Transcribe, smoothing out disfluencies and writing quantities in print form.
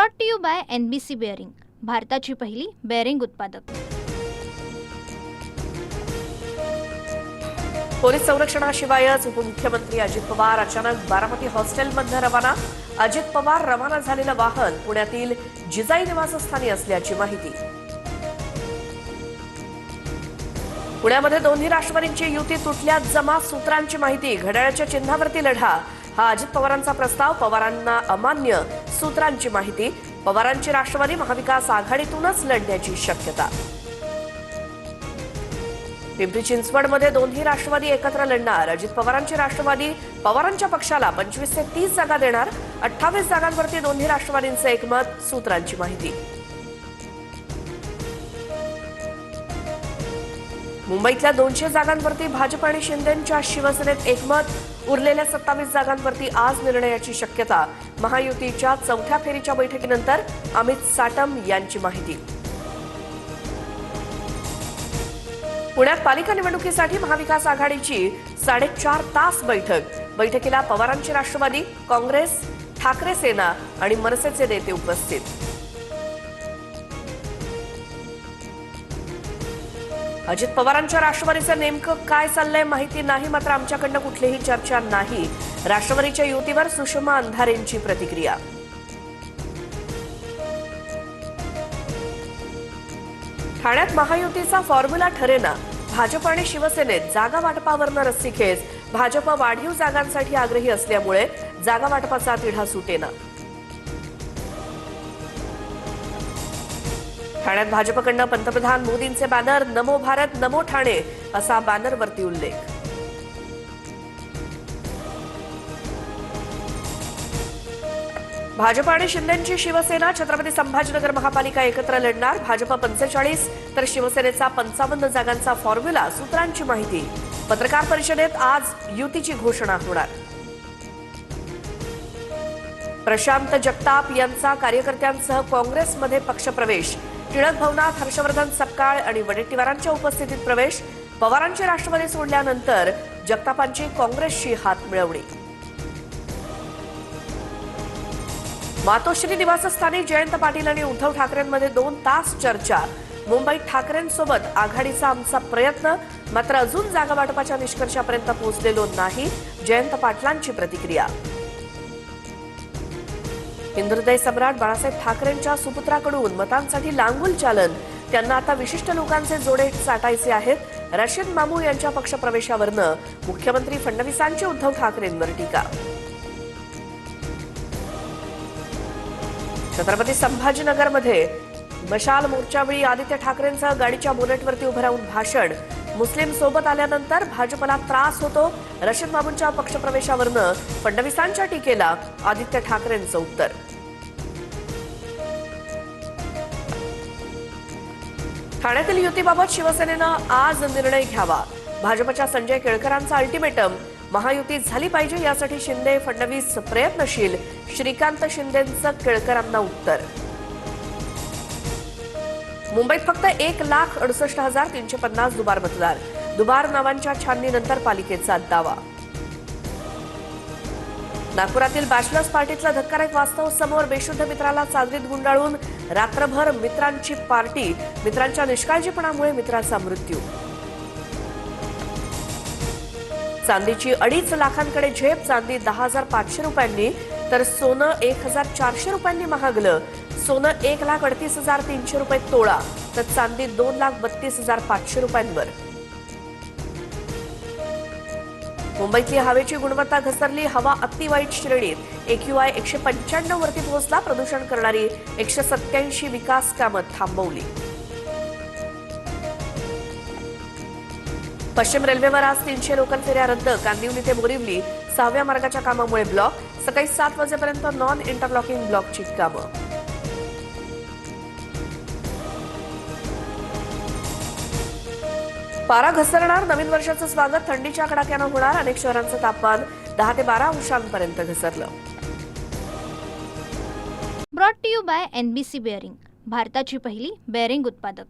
Brought to you by NBC bearing, भारताची पहिली bearing उत्पादक। पोलीस संरक्षणाशिवायच उपमुख्यमंत्री अजित पवार अचानक बारामती हॉस्टेलमधून रवाना। अजित पवार रवाना झालेलं वाहन पुण्यातील जिजाई निवासस्थानी असल्याची माहिती। पुण्यामध्ये दोन्ही राष्ट्रवादींची युती तुटल्यात जमा, सूत्रांची माहिती। घड्याळाच्या चिन्हावरती लढा हा अजित पवारांचा प्रस्ताव, पवारांना अमान्य, सूत्रांची माहिती। पवारांची राष्ट्रवादी महाविकास आघाडीतूनच लढण्याची शक्यता। पिंपरी चिंचवडमध्ये दोन्ही राष्ट्रवादी एकत्र लढणार। अजित पवारांची राष्ट्रवादी पवारांच्या पक्षाला 25 ते 30 जागा देणार। 28 जागांवरती दोन्ही राष्ट्रवादींचे एकमत, सूत्रांची माहिती। मुंबईतल्या 200 जागांवरती भाजप आणि शिंदेंच्या शिवसेनेत एकमत। उरलेल्या 27 जागांवरती आज निर्णयाची शक्यता। महायुतीच्या चौथ्या फेरीच्या बैठकीनंतर अमित साटम यांची माहिती। पुण्यात पालिका निवडणुकीसाठी महाविकास आघाडीची 4.5 तास बैठकीला पवारांची राष्ट्रवादी, काँग्रेस, ठाकरे सेना आणि मनसेचे नेते उपस्थित। अजित पवारांच्या राष्ट्रवादीचं नेमकं काय चाललंय माहिती नाही, मात्र आमच्याकडनं कुठलीही चर्चा नाही। राष्ट्रवादीच्या युतीवर सुषमा अंधारेंची प्रतिक्रिया। ठाण्यात महायुतीचा फॉर्म्युला ठरेना। भाजप आणि शिवसेनेत जागा वाटपावरनं रस्सीखेच। भाजप वाढीव जागांसाठी आग्रही असल्यामुळे जागा वाटपाचा तिढा सुटेना। ठाण्यात भाजपकडनं पंतप्रधान मोदींचे बॅनर, नमो भारत नमो ठाणे असा बॅनरवरती उल्लेख। भाजप आणि शिंदेंची शिवसेना छत्रपती संभाजीनगर महापालिका एकत्र लढणार। भाजप 45 तर शिवसेनेचा 55 जागांचा फॉर्म्युला, सूत्रांची माहिती। पत्रकार परिषदेत आज युतीची घोषणा होणार। प्रशांत जगताप यांचा कार्यकर्त्यांसह काँग्रेसमध्ये पक्षप्रवेश। टिळक भवनात हर्षवर्धन सपकाळ आणि वडेट्टीवारांच्या उपस्थितीत प्रवेश। पवारांची राष्ट्रवादी सोडल्यानंतर जगतापांची काँग्रेसशी हातमिळवणी। मातोश्री निवासस्थानी जयंत पाटील आणि उद्धव ठाकरेंमध्ये 2 तास चर्चा। मुंबईत ठाकरेंसोबत आघाडीचा आमचा प्रयत्न, मात्र अजून जागा वाटपाच्या निष्कर्षापर्यंत पोहोचलेलो नाही, जयंत पाटलांची प्रतिक्रिया। हिंदुहृदय सम्राट बाळासाहेब ठाकरेंच्या सुपुत्राकडून मतांसाठी लांगुल चालन। त्यांना आता विशिष्ट लोकांचे जोडे चाटायचे आहेत। रशीद मामू यांच्या पक्षप्रवेशावरनं मुख्यमंत्री फडणवीसांची उद्धव ठाकरेंवर टीका। छत्रपती संभाजीनगरमध्ये मशाल मोर्चावेळी आदित्य ठाकरेंसह गाडीच्या बोनेटवरती उभं राहून भाषण। मुस्लिम सोबत आल्यानंतर भाजपला त्रास होतो। रशीद मामूंच्या पक्षप्रवेशावरनं फडणवीसांच्या टीकेला आदित्य ठाकरेंचं उत्तर। ठाण्यातील युतीबाबत शिवसेनेनं आज निर्णय घ्यावा। भाजपच्या संजय केळकरांचा अल्टिमेटम, महायुती झाली पाहिजे यासाठी शिंदे फडणवीस प्रयत्नशील। श्रीकांत शिंदेंचं केळकरांना उत्तर। मुंबईत फक्त 1,68,350 दुबार मतदार। दुबार नावांच्या छाननीनंतर पालिकेचा दावा। नागपुरातील बॅचलर्स पार्टीतला धक्कादायक वास्तव समोर। बेशुद्ध मित्राला चादरीत गुंडाळून रात्रभर मित्रांची पार्टी। मित्रांच्या निष्काळजीपणामुळे मित्राचा मृत्यू। चांदीची 2.5 लाखांकडे झेप। चांदी 10,500 रुपयांनी तर सोनं 1,400 रुपयांनी महागलं। सोनं 1,38,300 रुपये तोळा तर चांदी 2,32,500 रुपयांवर। मुंबईतली हवेची गुणवत्ता घसरली। हवा अतिवाईट श्रेणीत। AQI 195 वरती पोहोचला। प्रदूषण करणारी 187 विकास कामं थांबवली। पश्चिम रेल्वेवर आज 300 लोकल फेऱ्या रद्द। कांदिवली ते बोरिवली 6व्या मार्गाच्या कामामुळे ब्लॉक। सकाळी 7 वाजेपर्यंत नॉन इंटरलॉकिंग ब्लॉकची कामं। पारा घसरणार। नवीन वर्षाचं स्वागत थंडीच्या कडाक्यानं होणार। अनेक शहरांचं तापमान 10 ते 12 अंशांपर्यंत घसरलं। Brought to you by NBC bearing, भारताची पहिली बेअरिंग उत्पादक।